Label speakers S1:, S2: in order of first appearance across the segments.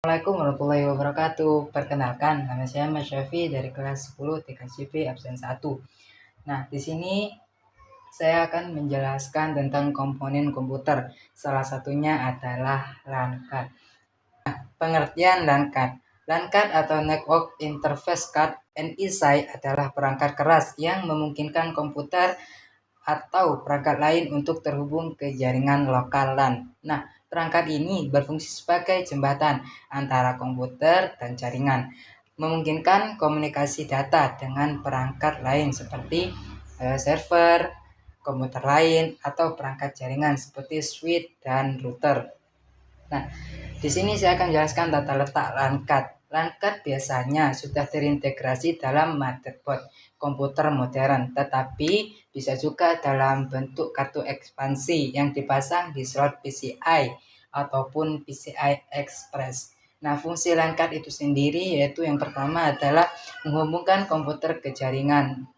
S1: Assalamualaikum warahmatullahi wabarakatuh. Perkenalkan, nama saya Mas Syafi dari kelas 10 TKCP absen 1. Nah, di sini saya akan menjelaskan tentang komponen komputer. Salah satunya adalah LAN card. Pengertian LAN card. LAN card atau Network Interface Card NIC adalah perangkat keras yang memungkinkan komputer atau perangkat lain untuk terhubung ke jaringan lokal LAN. Nah, perangkat ini berfungsi sebagai jembatan antara komputer dan jaringan, memungkinkan komunikasi data dengan perangkat lain seperti server, komputer lain, atau perangkat jaringan seperti switch dan router. Nah, di sini saya akan jelaskan tata letak LAN card. LAN card biasanya sudah terintegrasi dalam motherboard komputer modern, tetapi bisa juga dalam bentuk kartu ekspansi yang dipasang di slot PCI ataupun PCI Express. Nah, fungsi LAN card itu sendiri yaitu yang pertama adalah menghubungkan komputer ke jaringan,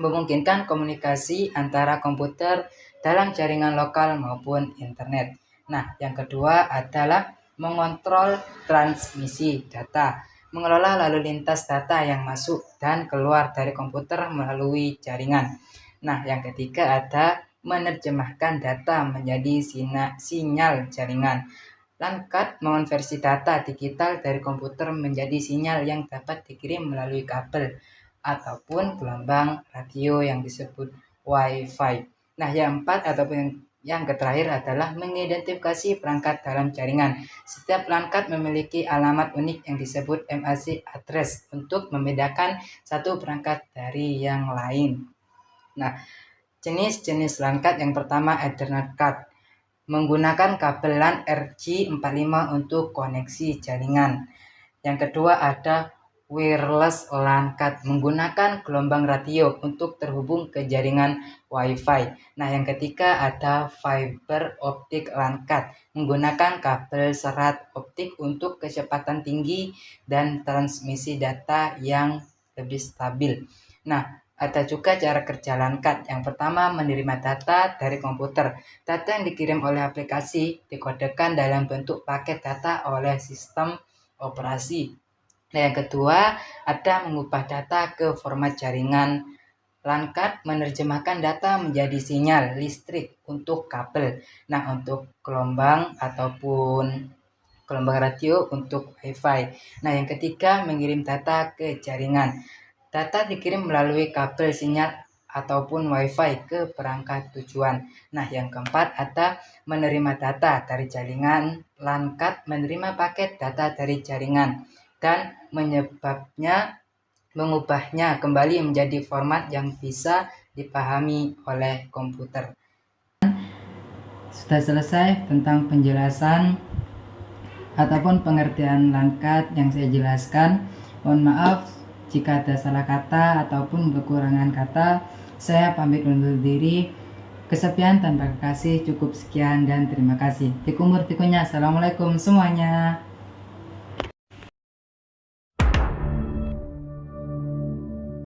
S1: memungkinkan komunikasi antara komputer dalam jaringan lokal maupun internet. Nah, yang kedua adalah mengontrol transmisi data, mengelola lalu lintas data yang masuk dan keluar dari komputer melalui jaringan. Nah, yang ketiga ada menerjemahkan data menjadi sinyal jaringan. LAN card mengonversi data digital dari komputer menjadi sinyal yang dapat dikirim melalui kabel ataupun gelombang radio yang disebut Wi-Fi. Nah, yang empat ataupun yang terakhir adalah mengidentifikasi perangkat dalam jaringan. Setiap LAN card memiliki alamat unik yang disebut MAC address untuk membedakan satu perangkat dari yang lain. Nah, jenis-jenis LAN card yang pertama Ethernet card, menggunakan kabel LAN RJ45 untuk koneksi jaringan. Yang kedua ada wireless LAN card, menggunakan gelombang radio untuk terhubung ke jaringan Wi-Fi. Nah, yang ketiga ada fiber optic LAN card, menggunakan kabel serat optik untuk kecepatan tinggi dan transmisi data yang lebih stabil. Nah, ada juga cara kerja LAN card. Yang pertama, menerima data dari komputer. Data yang dikirim oleh aplikasi dikodekan dalam bentuk paket data oleh sistem operasi. Nah, yang kedua, ada mengubah data ke format jaringan. LAN card menerjemahkan data menjadi sinyal listrik untuk kabel. Nah, untuk gelombang ataupun gelombang radio untuk Wi-Fi. Nah, yang ketiga, mengirim data ke jaringan. Data dikirim melalui kabel sinyal ataupun Wi-Fi ke perangkat tujuan. Nah, yang keempat ada menerima data dari jaringan. LAN card menerima paket data dari jaringan dan mengubahnya kembali menjadi format yang bisa dipahami oleh komputer. Sudah selesai tentang penjelasan ataupun pengertian LAN card yang saya jelaskan. Mohon maaf jika ada salah kata ataupun kekurangan kata. Saya pamit undur diri. Kesepian tanpa kekasih, cukup sekian dan terima kasih. Tikumur tikunya. Assalamualaikum semuanya.